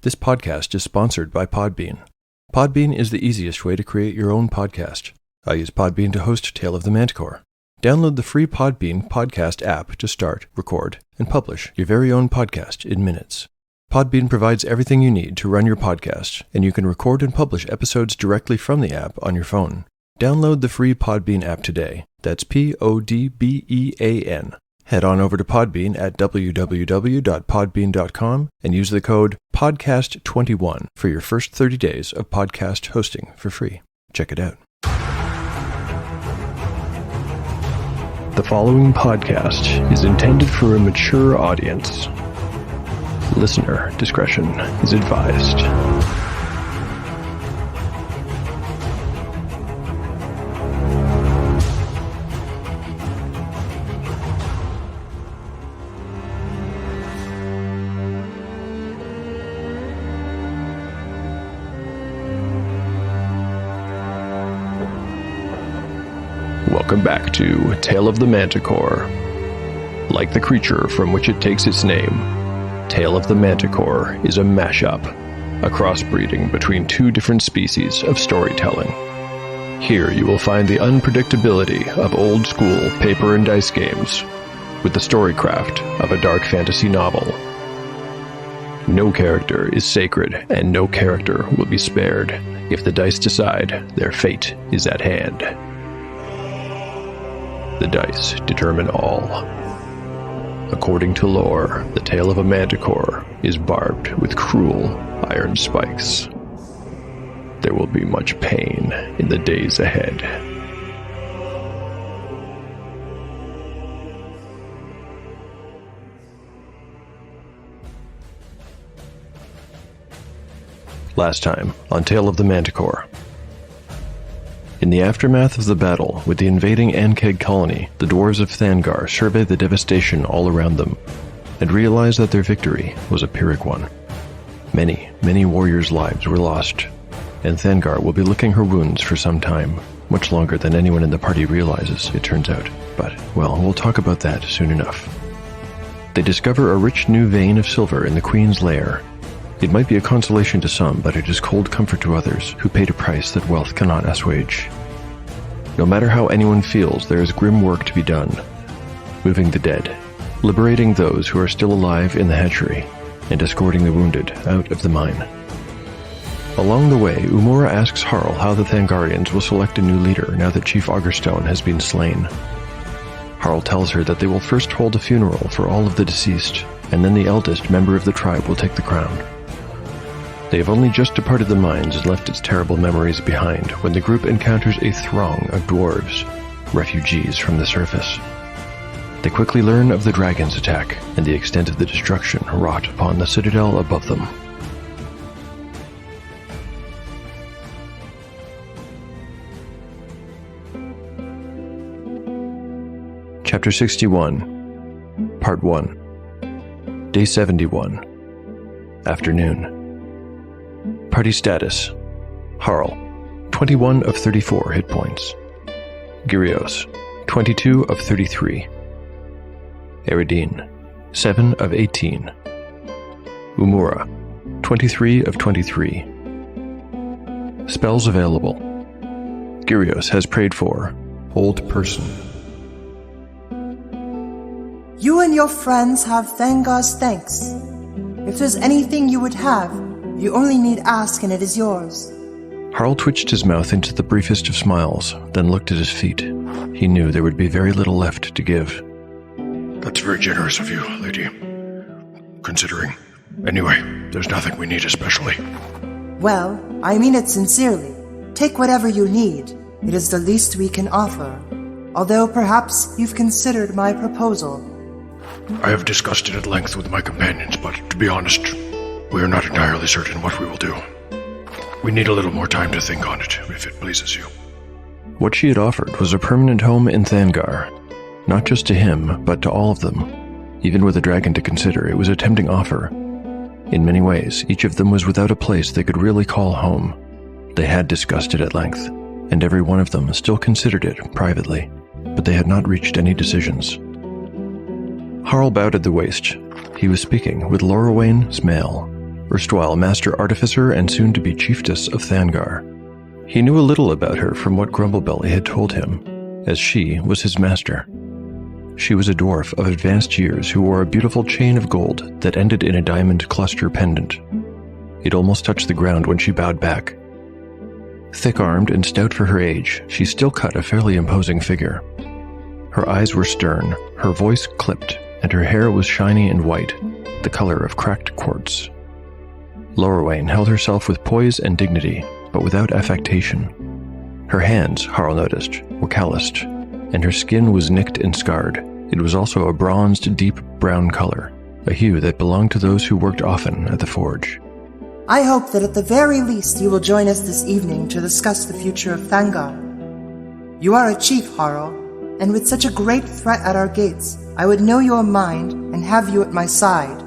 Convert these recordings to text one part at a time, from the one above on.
This podcast is sponsored by Podbean. Podbean is the easiest way to create your own podcast. I use Podbean to host Tale of the Manticore. Download the free Podbean podcast app to start, record, and publish your very own podcast in minutes. Podbean provides everything you need to run your podcast, and you can record and publish episodes directly from the app on your phone. Download the free Podbean app today. That's Podbean. Head on over to Podbean at www.podbean.com and use the code PODCAST21 for your first 30 days of podcast hosting for free. Check it out. The following podcast is intended for a mature audience. Listener discretion is advised. Welcome back to Tale of the Manticore. Like the creature from which it takes its name, Tale of the Manticore is a mashup, a crossbreeding between two different species of storytelling. Here you will find the unpredictability of old-school paper and dice games, with the storycraft of a dark fantasy novel. No character is sacred, and no character will be spared if the dice decide their fate is at hand. The dice determine all. According to lore, the tale of a manticore is barbed with cruel iron spikes. There will be much pain in the days ahead. Last time on Tale of the Manticore. In the aftermath of the battle with the invading Ankeg colony, the dwarves of Thangar survey the devastation all around them, and realize that their victory was a Pyrrhic one. Many, many warriors' lives were lost, and Thangar will be licking her wounds for some time, much longer than anyone in the party realizes, it turns out. But, well, we'll talk about that soon enough. They discover a rich new vein of silver in the Queen's lair. It might be a consolation to some, but it is cold comfort to others who paid a price that wealth cannot assuage. No matter how anyone feels, there is grim work to be done. Moving the dead, liberating those who are still alive in the hatchery, and escorting the wounded out of the mine. Along the way, Umura asks Harl how the Thangarians will select a new leader now that Chief Augerstone has been slain. Harl tells her that they will first hold a funeral for all of the deceased, and then the eldest member of the tribe will take the crown. They have only just departed the mines and left its terrible memories behind when the group encounters a throng of dwarves, refugees from the surface. They quickly learn of the dragon's attack and the extent of the destruction wrought upon the citadel above them. Chapter 61, Part 1, Day 71, Afternoon. Party status: Harl, 21 of 34 hit points. Gyrios, 22 of 33. Eridine, 7 of 18. Umura, 23 of 23. Spells available. Gyrios has prayed for Old Person. You and your friends have Thangar's thanks. If there's anything you would have, you only need ask and it is yours. Harl twitched his mouth into the briefest of smiles, then looked at his feet. He knew there would be very little left to give. That's very generous of you, lady. Considering. Anyway, there's nothing we need especially. Well, I mean it sincerely. Take whatever you need. It is the least we can offer. Although perhaps you've considered my proposal. I have discussed it at length with my companions, but to be honest, we are not entirely certain what we will do. We need a little more time to think on it, if it pleases you. What she had offered was a permanent home in Thangar. Not just to him, but to all of them. Even with a dragon to consider, it was a tempting offer. In many ways, each of them was without a place they could really call home. They had discussed it at length, and every one of them still considered it privately, but they had not reached any decisions. Harl bowed at the waist. He was speaking with Lorwayne Smail, erstwhile Master Artificer and soon-to-be Chiefess of Thangar. He knew a little about her from what Grumblebelly had told him, as she was his master. She was a dwarf of advanced years who wore a beautiful chain of gold that ended in a diamond cluster pendant. It almost touched the ground when she bowed back. Thick-armed and stout for her age, she still cut a fairly imposing figure. Her eyes were stern, her voice clipped, and her hair was shiny and white, the color of cracked quartz. Lorwayne held herself with poise and dignity, but without affectation. Her hands, Harl noticed, were calloused, and her skin was nicked and scarred. It was also a bronzed, deep brown color, a hue that belonged to those who worked often at the forge. I hope that at the very least you will join us this evening to discuss the future of Thangar. You are a chief, Harl, and with such a great threat at our gates, I would know your mind and have you at my side.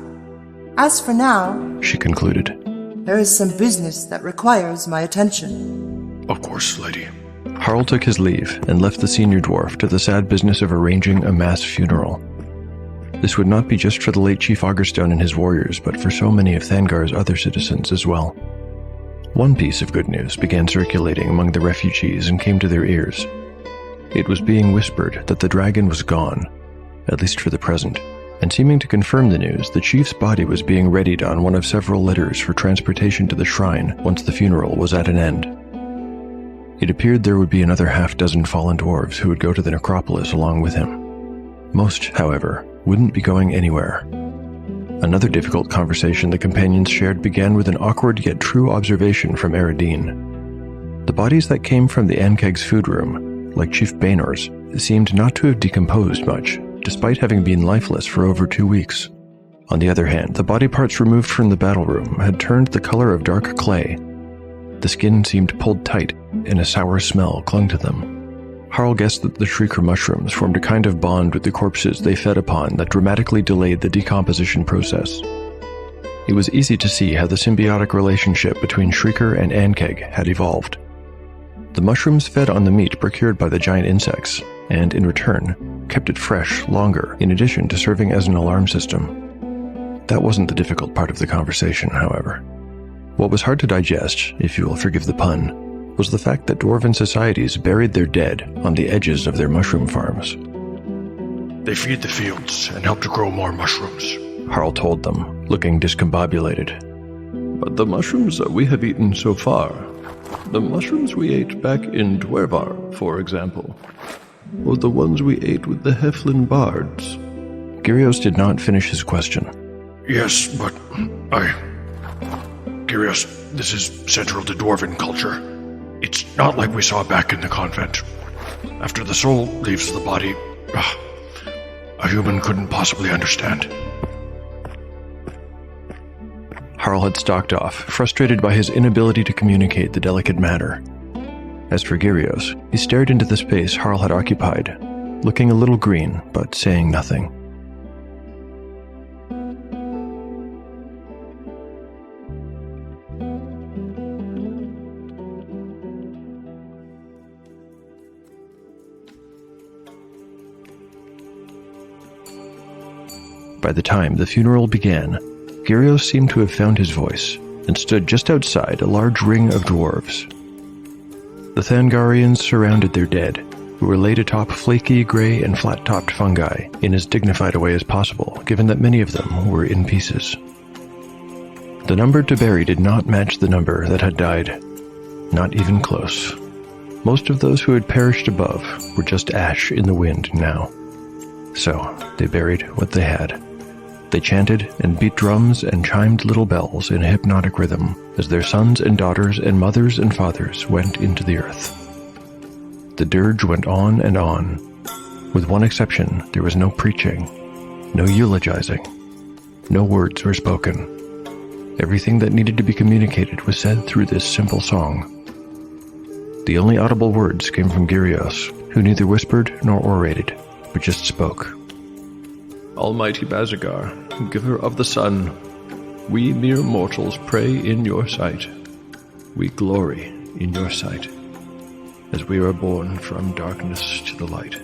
As for now, she concluded, there is some business that requires my attention. Of course, lady. Harl took his leave and left the senior dwarf to the sad business of arranging a mass funeral. This would not be just for the late Chief Augerstone and his warriors, but for so many of Thangar's other citizens as well. One piece of good news began circulating among the refugees and came to their ears. It was being whispered that the dragon was gone, at least for the present, and seeming to confirm the news, the chief's body was being readied on one of several litters for transportation to the shrine once the funeral was at an end. It appeared there would be another half-dozen fallen dwarves who would go to the necropolis along with him. Most, however, wouldn't be going anywhere. Another difficult conversation the companions shared began with an awkward yet true observation from Eridine. The bodies that came from the Ankeg's food room, like Chief Baynor's, seemed not to have decomposed much, despite having been lifeless for over 2 weeks. On the other hand, the body parts removed from the battle room had turned the color of dark clay. The skin seemed pulled tight, and a sour smell clung to them. Harl guessed that the shrieker mushrooms formed a kind of bond with the corpses they fed upon that dramatically delayed the decomposition process. It was easy to see how the symbiotic relationship between Shrieker and Ankeg had evolved. The mushrooms fed on the meat procured by the giant insects, and, in return, kept it fresh longer, in addition to serving as an alarm system. That wasn't the difficult part of the conversation, however. What was hard to digest, if you will forgive the pun, was the fact that dwarven societies buried their dead on the edges of their mushroom farms. They feed the fields and help to grow more mushrooms, Harl told them, looking discombobulated. But the mushrooms that we have eaten so far, the mushrooms we ate back in Dwervar, for example, or the ones we ate with the Heflin bards. Gyrios did not finish his question. Yes, but Gyrios, this is central to dwarven culture. It's not like we saw back in the convent. After the soul leaves the body, a human couldn't possibly understand. Harl had stalked off, frustrated by his inability to communicate the delicate matter. As for Gyrios, he stared into the space Harl had occupied, looking a little green, but saying nothing. By the time the funeral began, Gyrios seemed to have found his voice and stood just outside a large ring of dwarves. The Thangarians surrounded their dead, who were laid atop flaky, gray, and flat-topped fungi in as dignified a way as possible, given that many of them were in pieces. The number to bury did not match the number that had died. Not even close. Most of those who had perished above were just ash in the wind now. So, they buried what they had. They chanted and beat drums and chimed little bells in a hypnotic rhythm as their sons and daughters and mothers and fathers went into the earth. The dirge went on and on. With one exception, there was no preaching, no eulogizing. No words were spoken. Everything that needed to be communicated was said through this simple song. The only audible words came from Gyrios, who neither whispered nor orated, but just spoke. Almighty Bazagar, giver of the sun, we mere mortals pray in your sight. We glory in your sight, as we are born from darkness to the light.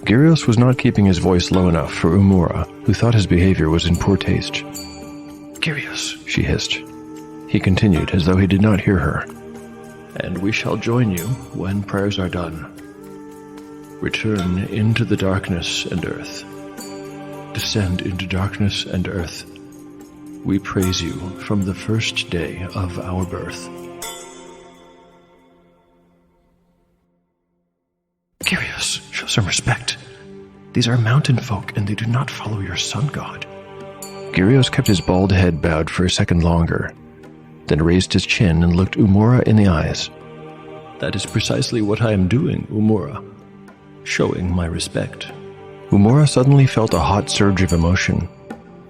Gyrios was not keeping his voice low enough for Umura, who thought his behavior was in poor taste. Gyrios, she hissed. He continued as though he did not hear her. And we shall join you when prayers are done. Return into the darkness and earth. Descend into darkness and earth. We praise you from the first day of our birth. Gyrios, show some respect. These are mountain folk, and they do not follow your sun god. Gyrios kept his bald head bowed for a second longer, then raised his chin and looked Umura in the eyes. That is precisely what I am doing, Umura. Showing my respect. Umura suddenly felt a hot surge of emotion.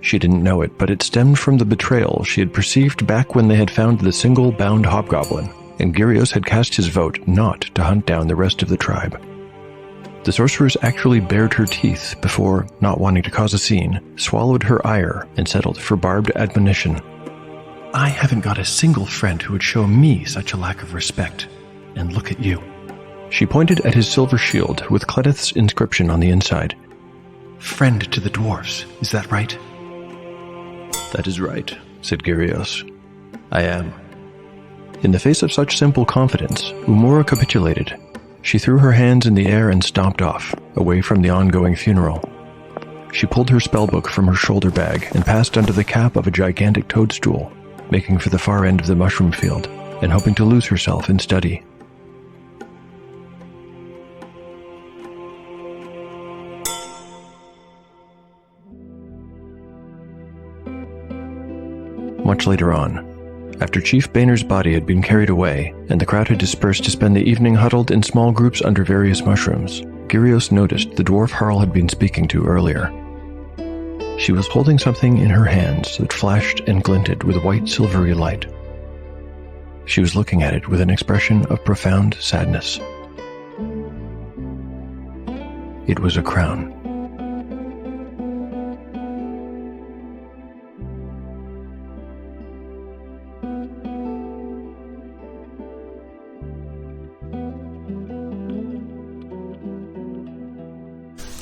She didn't know it, but it stemmed from the betrayal she had perceived back when they had found the single bound hobgoblin, and Gyrios had cast his vote not to hunt down the rest of the tribe. The sorceress actually bared her teeth before, not wanting to cause a scene, swallowed her ire and settled for barbed admonition. I haven't got a single friend who would show me such a lack of respect. And look at you. She pointed at his silver shield with Cledith's inscription on the inside. Friend to the dwarves, is that right? That is right, said Gyrios. I am. In the face of such simple confidence, Umura capitulated. She threw her hands in the air and stomped off, away from the ongoing funeral. She pulled her spellbook from her shoulder bag and passed under the cap of a gigantic toadstool, making for the far end of the mushroom field, and hoping to lose herself in study. Much later on, after Chief Boehner's body had been carried away, and the crowd had dispersed to spend the evening huddled in small groups under various mushrooms, Gyrios noticed the dwarf Harl had been speaking to earlier. She was holding something in her hands that flashed and glinted with white silvery light. She was looking at it with an expression of profound sadness. It was a crown.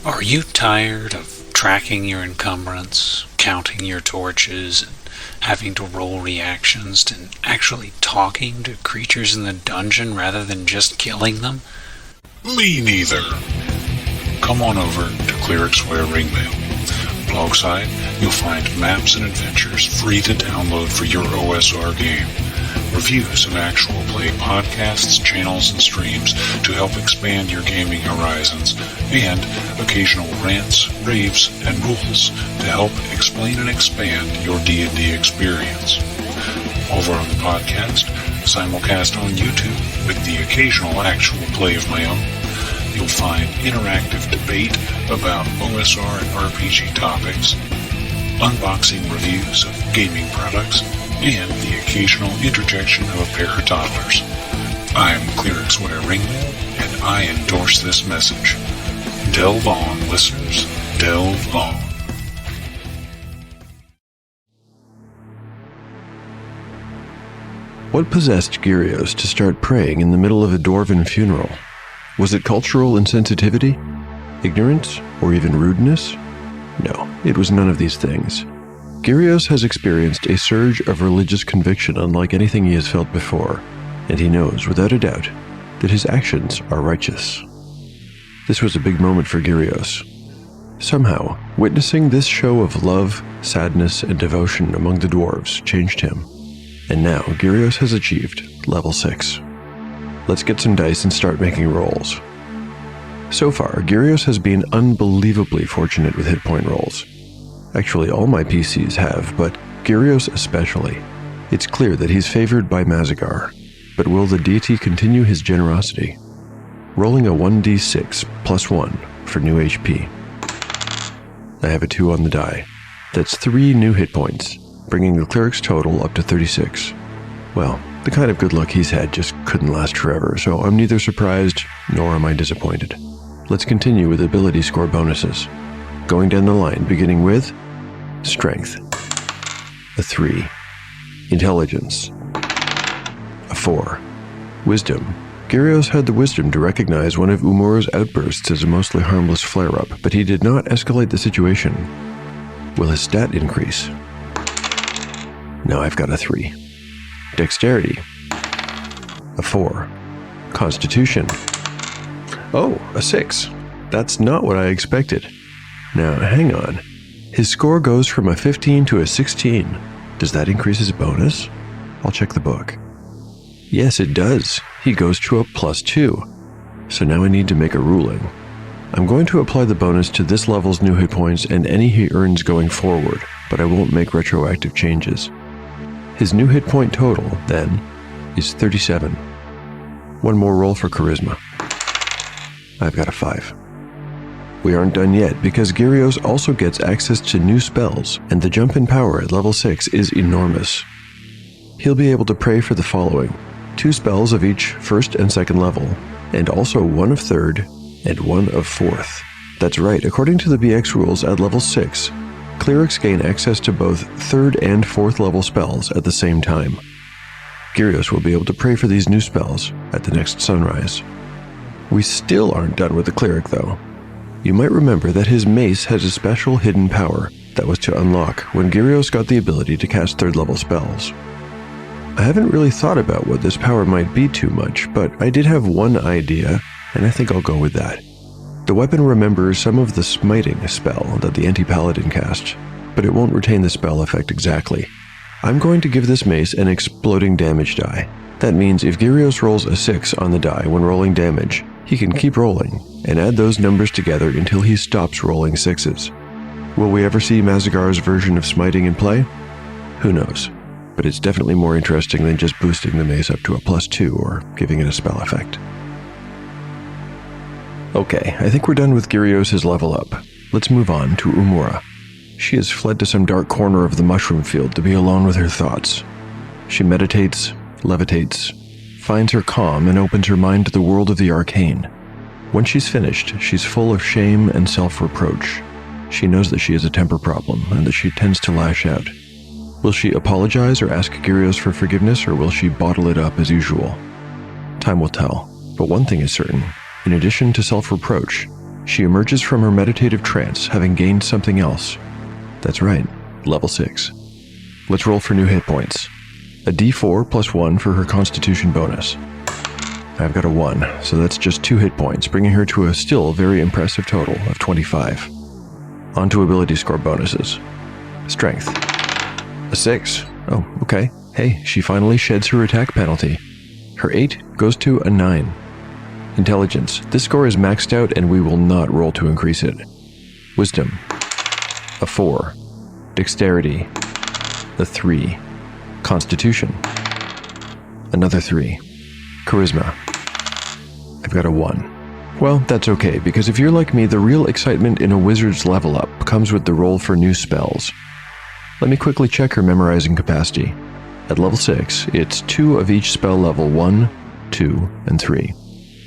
Are you tired of tracking your encumbrance, counting your torches, and having to roll reactions, and actually talking to creatures in the dungeon rather than just killing them? Me neither. Come on over to Cleric's Wear Ringmail. Blog side, you'll find maps and adventures free to download for your OSR game. Reviews of actual play podcasts, channels, and streams to help expand your gaming horizons, and occasional rants, raves, and rules to help explain and expand your D&D experience. Over on the podcast, simulcast on YouTube with the occasional actual play of my own, you'll find interactive debate about OSR and RPG topics, unboxing reviews of gaming products, and the occasional interjection of a pair of toddlers. I'm Cleric's Wear Ringmail, and I endorse this message. Delve on, listeners. Delve on. What possessed Gyrios to start praying in the middle of a dwarven funeral? Was it cultural insensitivity? Ignorance? Or even rudeness? No, it was none of these things. Gyrios has experienced a surge of religious conviction unlike anything he has felt before, and he knows, without a doubt, that his actions are righteous. This was a big moment for Gyrios. Somehow, witnessing this show of love, sadness, and devotion among the dwarves changed him. And now, Gyrios has achieved level 6. Let's get some dice and start making rolls. So far, Gyrios has been unbelievably fortunate with hit point rolls. Actually, all my PCs have, but Gyrios especially. It's clear that he's favored by Mazagar, but will the deity continue his generosity? Rolling a 1d6 plus 1 for new HP. I have a 2 on the die. That's 3 new hit points, bringing the cleric's total up to 36. Well, the kind of good luck he's had just couldn't last forever, so I'm neither surprised nor am I disappointed. Let's continue with ability score bonuses. Going down the line, beginning with Strength, a 3. Intelligence, a 4. Wisdom. Gyrios had the wisdom to recognize one of Umura's outbursts as a mostly harmless flare-up, but he did not escalate the situation. Will his stat increase? Now I've got a 3. Dexterity. A 4. Constitution. Oh, a 6. That's not what I expected. Now, hang on. His score goes from a 15 to a 16. Does that increase his bonus? I'll check the book. Yes, it does. He goes to a +2. So now I need to make a ruling. I'm going to apply the bonus to this level's new hit points and any he earns going forward, but I won't make retroactive changes. His new hit point total, then, is 37. One more roll for charisma. I've got a 5. We aren't done yet, because Gyrios also gets access to new spells, and the jump in power at level 6 is enormous. He'll be able to pray for the following: 2 spells of each 1st and 2nd level, and also 1 of 3rd and 1 of 4th. That's right, according to the BX rules at level 6, clerics gain access to both 3rd and 4th level spells at the same time. Gyrios will be able to pray for these new spells at the next sunrise. We still aren't done with the cleric, though. You might remember that his mace has a special hidden power that was to unlock when Gyrios got the ability to cast 3rd level spells. I haven't really thought about what this power might be too much, but I did have one idea, and I think I'll go with that. The weapon remembers some of the smiting spell that the anti-paladin cast, but it won't retain the spell effect exactly. I'm going to give this mace an exploding damage die. That means if Gyrios rolls a 6 on the die when rolling damage, he can keep rolling and add those numbers together until he stops rolling 6s. Will we ever see Mazagar's version of smiting in play? Who knows, but it's definitely more interesting than just boosting the mace up to a +2 or giving it a spell effect. Okay, I think we're done with Gyrios' level up. Let's move on to Umura. She has fled to some dark corner of the mushroom field to be alone with her thoughts. She meditates, levitates, finds her calm, and opens her mind to the world of the arcane. When she's finished, she's full of shame and self-reproach. She knows that she has a temper problem and that she tends to lash out. Will she apologize or ask Gyrios for forgiveness, or will she bottle it up as usual? Time will tell, but one thing is certain. In addition to self-reproach, she emerges from her meditative trance having gained something else. That's right, level 6. Let's roll for new hit points. A d4 plus 1 for her constitution bonus. I've got a 1, so that's just 2 hit points, bringing her to a still very impressive total of 25. On to ability score bonuses. Strength. A 6. Oh, okay. Hey, she finally sheds her attack penalty. Her 8 goes to a 9. Intelligence. This score is maxed out and we will not roll to increase it. Wisdom. A 4. Dexterity. A 3. Constitution. Another 3. Charisma. I've got a 1. Well, that's okay, because if you're like me, the real excitement in a wizard's level up comes with the roll for new spells. Let me quickly check her memorizing capacity. At level 6, it's 2 of each spell level 1, 2, and 3.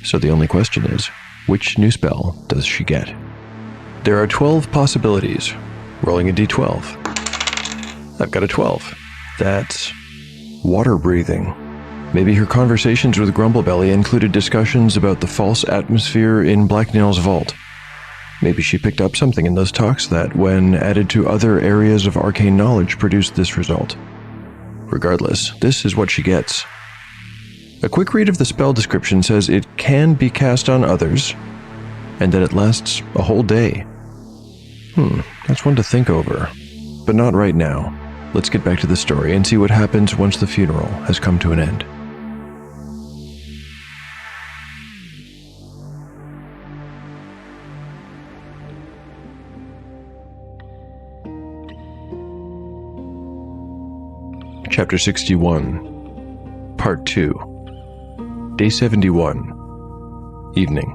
So the only question is, which new spell does she get? There are 12 possibilities. Rolling a d12. I've got a 12. That's water breathing. Maybe her conversations with Grumblebelly included discussions about the false atmosphere in Blacknail's vault. Maybe she picked up something in those talks that, when added to other areas of arcane knowledge, produced this result. Regardless, this is what she gets. A quick read of the spell description says it can be cast on others, and that it lasts a whole day. That's one to think over. But not right now. Let's get back to the story and see what happens once the funeral has come to an end. Chapter 61, Part 2, Day 71, Evening.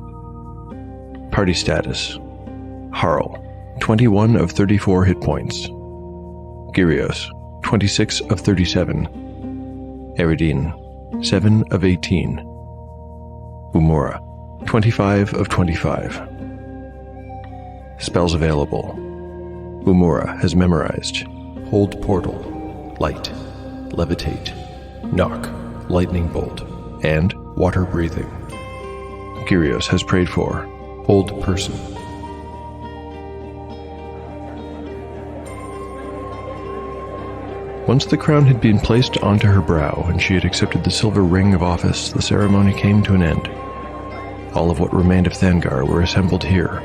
Party status. Harl, 21 of 34 hit points. Gyrios, 26 of 37. Eridine, 7 of 18. Umura, 25 of 25. Spells available. Umura has memorized Hold Portal, Light, Levitate, Knock, Lightning Bolt, and Water Breathing. Gyrios has prayed for Hold Person. Once the crown had been placed onto her brow and she had accepted the silver ring of office, the ceremony came to an end. All of what remained of Thangar were assembled here,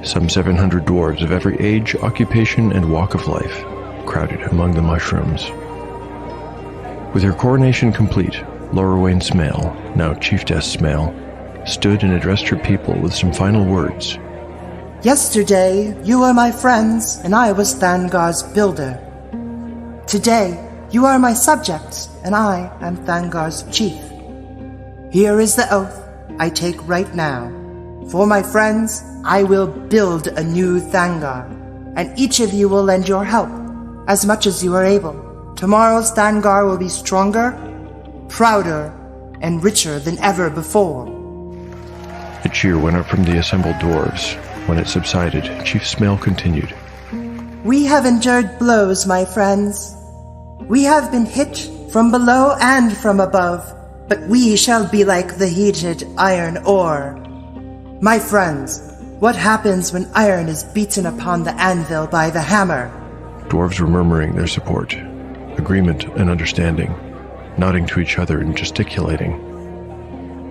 some 700 dwarves of every age, occupation, and walk of life, crowded among the mushrooms. With her coronation complete, Lorraine Smale, now Chieftess Smale, stood and addressed her people with some final words. Yesterday, you were my friends, and I was Thangar's builder. Today, you are my subjects, and I am Thangar's chief. Here is the oath I take right now. For my friends, I will build a new Thangar, and each of you will lend your help, as much as you are able. Tomorrow's Thangar will be stronger, prouder, and richer than ever before. A cheer went up from the assembled dwarves. When it subsided, Chief Smale continued. We have endured blows, my friends. We have been hit from below and from above, but we shall be like the heated iron ore. My friends, what happens when iron is beaten upon the anvil by the hammer? Dwarves were murmuring their support, agreement and understanding, nodding to each other and gesticulating.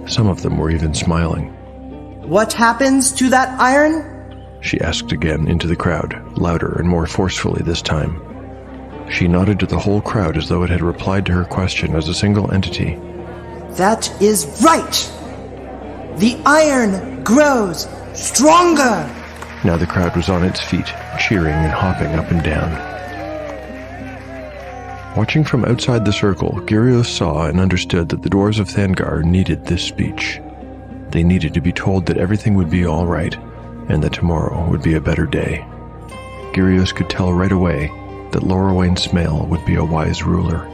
Some of them were even smiling. What happens to that iron? She asked again into the crowd, louder and more forcefully this time. She nodded to the whole crowd as though it had replied to her question as a single entity. That is right! The iron grows stronger! Now the crowd was on its feet, cheering and hopping up and down. Watching from outside the circle, Gyrios saw and understood that the dwarves of Thangar needed this speech. They needed to be told that everything would be all right, and that tomorrow would be a better day. Gyrios could tell right away that Lorraine Smale would be a wise ruler.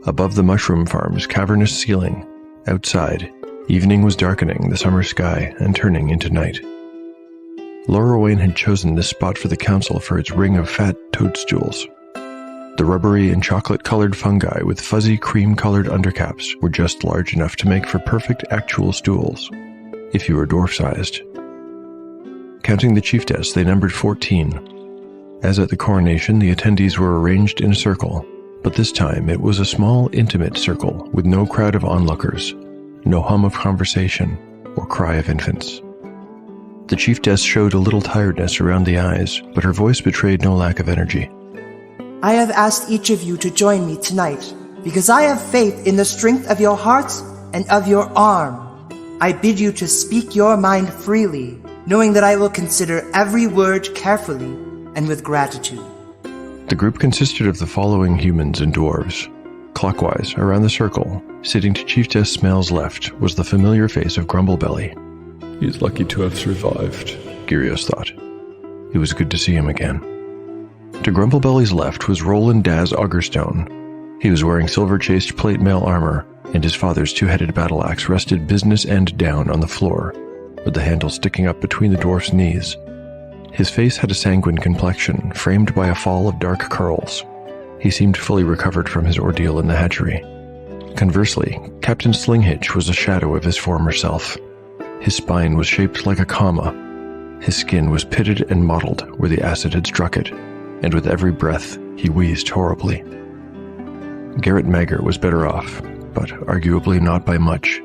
Above the mushroom farm's cavernous ceiling, outside, evening was darkening the summer sky and turning into night. Lorraine had chosen this spot for the council for its ring of fat toadstools. The rubbery and chocolate-colored fungi with fuzzy cream-colored undercaps were just large enough to make for perfect actual stools, if you were dwarf-sized. Counting the chieftess, they numbered 14. As at the coronation, the attendees were arranged in a circle, but this time it was a small, intimate circle with no crowd of onlookers, no hum of conversation or cry of infants. The chieftess showed a little tiredness around the eyes, but her voice betrayed no lack of energy. I have asked each of you to join me tonight, because I have faith in the strength of your hearts and of your arm. I bid you to speak your mind freely, knowing that I will consider every word carefully and with gratitude. The group consisted of the following humans and dwarves. Clockwise, around the circle, sitting to Chieftess Smale's left, was the familiar face of Grumblebelly. He's lucky to have survived, Gyrios thought. It was good to see him again. To Grumblebelly's left was Roland Daz Augerstone. He was wearing silver-chased plate mail armor, and his father's two-headed battle axe rested business end down on the floor, with the handle sticking up between the dwarf's knees. His face had a sanguine complexion, framed by a fall of dark curls. He seemed fully recovered from his ordeal in the hatchery. Conversely, Captain Slinghitch was a shadow of his former self. His spine was shaped like a comma. His skin was pitted and mottled where the acid had struck it, and with every breath, he wheezed horribly. Garrett Magger was better off, but arguably not by much.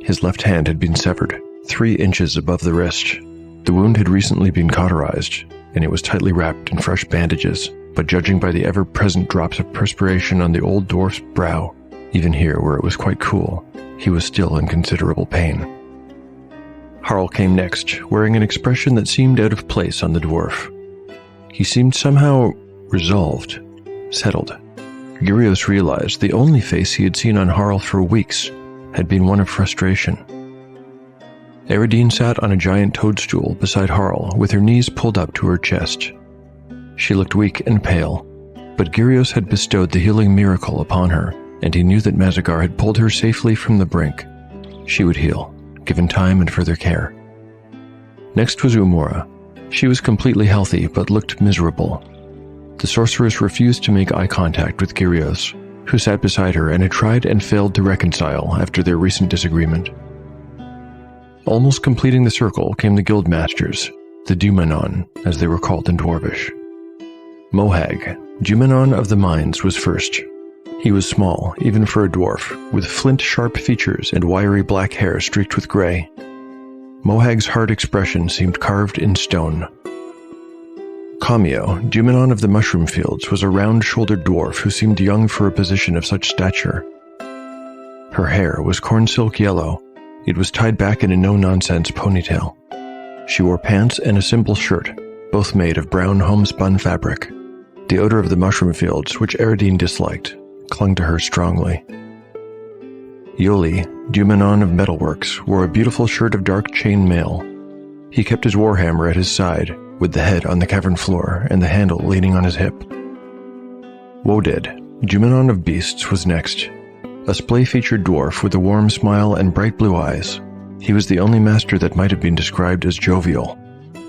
His left hand had been severed, 3 inches above the wrist. The wound had recently been cauterized, and it was tightly wrapped in fresh bandages, but judging by the ever-present drops of perspiration on the old dwarf's brow, even here where it was quite cool, he was still in considerable pain. Harl came next, wearing an expression that seemed out of place on the dwarf. He seemed somehow resolved, settled. Gyrios realized the only face he had seen on Harl for weeks had been one of frustration. Eridine sat on a giant toadstool beside Harl, with her knees pulled up to her chest. She looked weak and pale, but Gyrios had bestowed the healing miracle upon her, and he knew that Mazagar had pulled her safely from the brink. She would heal, given time and further care. Next was Umura. She was completely healthy, but looked miserable. The sorceress refused to make eye contact with Gyrios, who sat beside her and had tried and failed to reconcile after their recent disagreement. Almost completing the circle came the guildmasters, the Dumanon, as they were called in Dwarvish. Mohag, Dumanon of the Mines, was first. He was small, even for a dwarf, with flint-sharp features and wiry black hair streaked with gray. Mohag's hard expression seemed carved in stone. Kamio, Dumanon of the Mushroom Fields, was a round-shouldered dwarf who seemed young for a position of such stature. Her hair was corn-silk yellow. It was tied back in a no-nonsense ponytail. She wore pants and a simple shirt, both made of brown homespun fabric. The odor of the mushroom fields, which Eridine disliked, clung to her strongly. Yoli, Dumanon of Metalworks, wore a beautiful shirt of dark chain mail. He kept his warhammer at his side, with the head on the cavern floor and the handle leaning on his hip. Woded, Dumanon of Beasts, was next. A splay-featured dwarf with a warm smile and bright blue eyes. He was the only master that might have been described as jovial.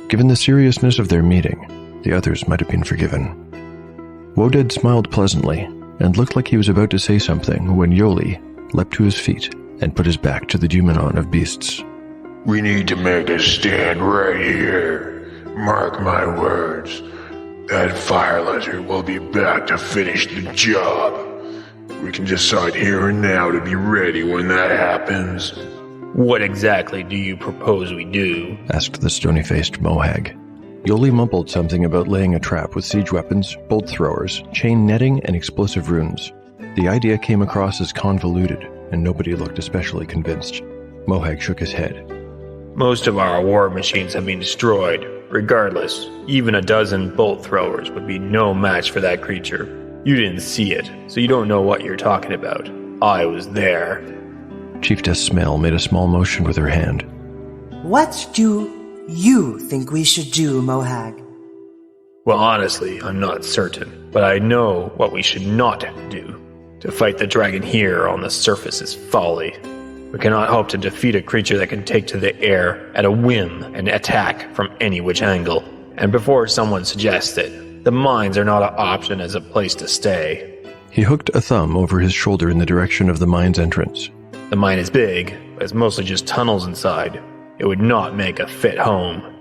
Given the seriousness of their meeting, the others might have been forgiven. Woded smiled pleasantly and looked like he was about to say something when Yoli leapt to his feet and put his back to the Dumanon of Beasts. We need to make a stand right here. Mark my words. That fire lizard will be back to finish the job. We can decide here and now to be ready when that happens. What exactly do you propose we do? Asked the stony-faced Mohag. Yoli mumbled something about laying a trap with siege weapons, bolt throwers, chain netting, and explosive runes. The idea came across as convoluted, and nobody looked especially convinced. Mohag shook his head. Most of our war machines have been destroyed. Regardless, even a dozen bolt throwers would be no match for that creature. You didn't see it, so you don't know what you're talking about. I was there. Chieftess Smell made a small motion with her hand. What do you think we should do, Mohag? Well, honestly, I'm not certain, but I know what we should not do. To fight the dragon here on the surface is folly. We cannot hope to defeat a creature that can take to the air at a whim and attack from any which angle. And before someone suggests it, the mines are not an option as a place to stay. He hooked a thumb over his shoulder in the direction of the mine's entrance. The mine is big, but it's mostly just tunnels inside. It would not make a fit home.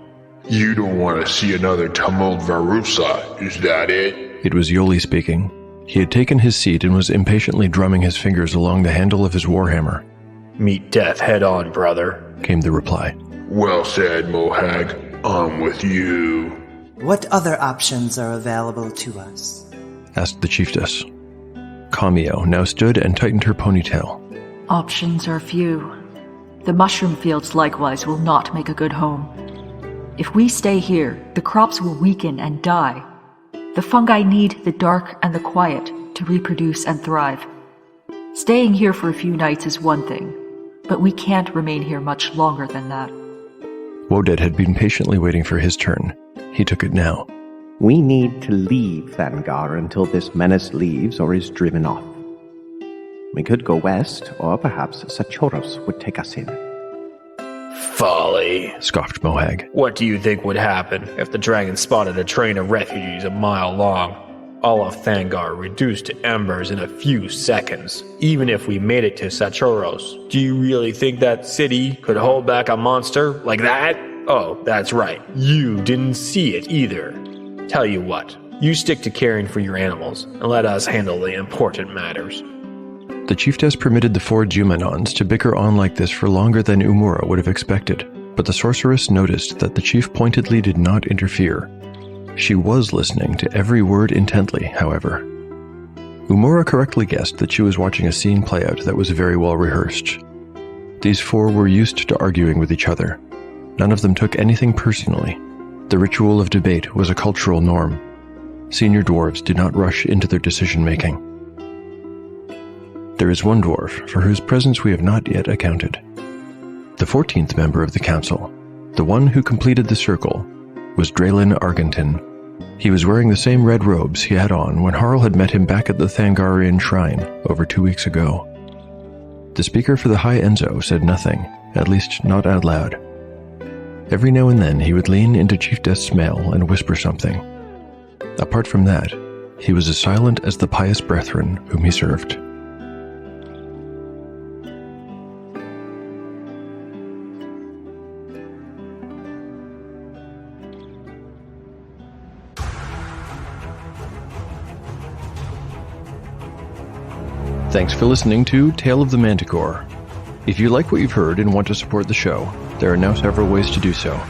You don't want to see another tumult Varusa, is that it? It was Yoli speaking. He had taken his seat and was impatiently drumming his fingers along the handle of his warhammer. Meet death head on, brother, came the reply. Well said, Mohag. I'm with you. What other options are available to us? Asked the chieftess. Kamio now stood and tightened her ponytail. Options are few. The mushroom fields likewise will not make a good home. If we stay here, the crops will weaken and die. The fungi need the dark and the quiet to reproduce and thrive. Staying here for a few nights is one thing, but we can't remain here much longer than that. Woded had been patiently waiting for his turn. He took it now. We need to leave Thangar until this menace leaves or is driven off. We could go west, or perhaps Sachoros would take us in. Folly, scoffed Mohag. What do you think would happen if the dragon spotted a train of refugees a mile long? All of Thangar reduced to embers in a few seconds. Even if we made it to Sachoros, do you really think that city could hold back a monster like that? Oh, that's right. You didn't see it either. Tell you what, you stick to caring for your animals and let us handle the important matters. The chieftess permitted the four Dumanons to bicker on like this for longer than Umura would have expected, but the sorceress noticed that the chief pointedly did not interfere. She was listening to every word intently, however. Umura correctly guessed that she was watching a scene play out that was very well rehearsed. These four were used to arguing with each other. None of them took anything personally. The ritual of debate was a cultural norm. Senior dwarves did not rush into their decision-making. There is one dwarf for whose presence we have not yet accounted. The 14th member of the council, the one who completed the circle, was Draylin Argentin. He was wearing the same red robes he had on when Harl had met him back at the Thangarian shrine over 2 weeks ago. The speaker for the High Enzo said nothing, at least not out loud. Every now and then he would lean into Chieftess Smell and whisper something. Apart from that, He was as silent as the pious brethren whom he served. Thanks for listening to Tale of the Manticore. If you like what you've heard and want to support the show, there are now several ways to do so.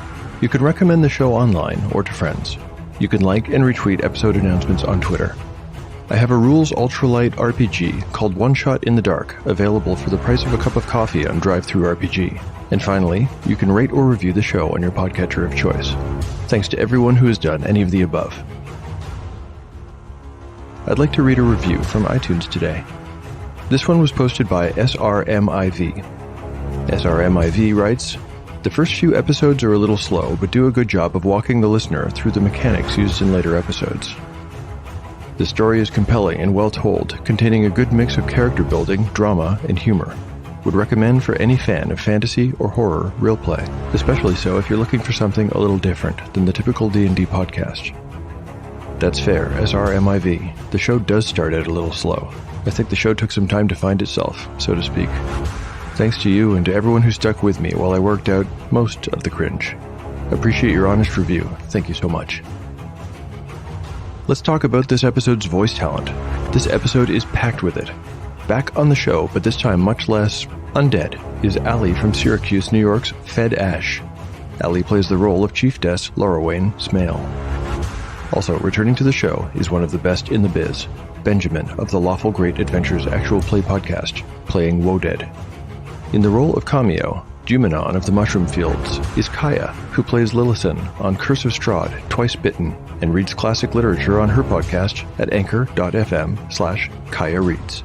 You can recommend the show online or to friends. You can like and retweet episode announcements on Twitter. I have a rules ultralight RPG called One Shot in the Dark, available for the price of a cup of coffee on DriveThruRPG. And finally, you can rate or review the show on your podcatcher of choice. Thanks to everyone who has done any of the above. I'd like to read a review from iTunes today. This one was posted by SRMIV. SRMIV writes, "The first few episodes are a little slow, but do a good job of walking the listener through the mechanics used in later episodes. The story is compelling and well told, containing a good mix of character building, drama, and humor. Would recommend for any fan of fantasy or horror real play, especially so if you're looking for something a little different than the typical D&D podcast." That's fair, SRMIV. The show does start out a little slow. I think the show took some time to find itself, so to speak. Thanks to you and to everyone who stuck with me while I worked out most of the cringe. Appreciate your honest review. Thank you so much. Let's talk about this episode's voice talent. This episode is packed with it. Back on the show, but this time much less undead, is Allie from Syracuse, New York's Fed Ash. Allie plays the role of Chiefess Lorawain Smale. Also, returning to the show is one of the best in the biz, Benjamin of the Lawful Great Adventures actual play podcast, playing Wodead. In the role of Cameo, Jumanon of the Mushroom Fields, is Kaya, who plays Lillison on Curse of Strahd, Twice Bitten, and reads classic literature on her podcast at anchor.fm/Kaya Reads.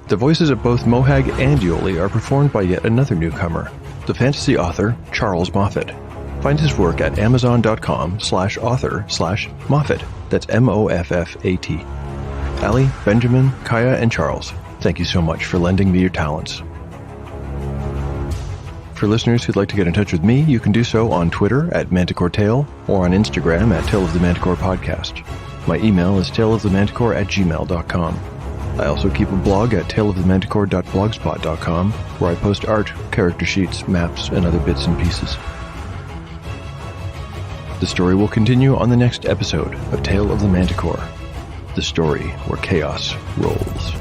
The voices of both Mohag and Yoli are performed by yet another newcomer, the fantasy author Charles Moffat. Find his work at amazon.com/author/Moffat. That's Moffat. Allie, Benjamin, Kaya, and Charles, thank you so much for lending me your talents. For listeners who'd like to get in touch with me, you can do so on Twitter at Manticore Tale or on Instagram at Tale of the Manticore Podcast. My email is taleofthemanticore@gmail.com. I also keep a blog at taleofthemanticore.blogspot.com where I post art, character sheets, maps, and other bits and pieces. The story will continue on the next episode of Tale of the Manticore, the story where chaos rolls.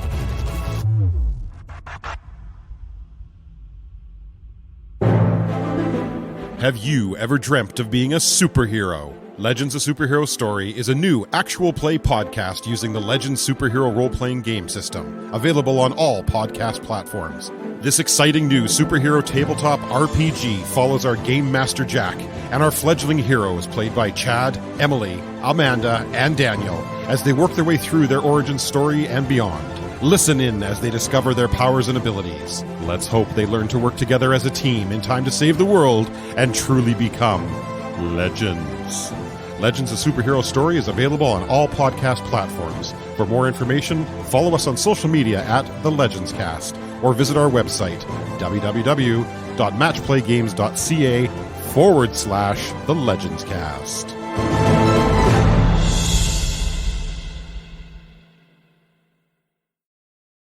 Have you ever dreamt of being a superhero? Legends of Superhero Story is a new actual play podcast using the Legends Superhero role-playing game system, available on all podcast platforms. This exciting new superhero tabletop RPG follows our Game Master Jack and our fledgling heroes played by Chad, Emily, Amanda, and Daniel as they work their way through their origin story and beyond. Listen in as they discover their powers and abilities. Let's hope they learn to work together as a team in time to save the world and truly become legends. Legends of Superhero Story is available on all podcast platforms. For more information, follow us on social media at The Legends Cast or visit our website, www.matchplaygames.ca/The Legends Cast.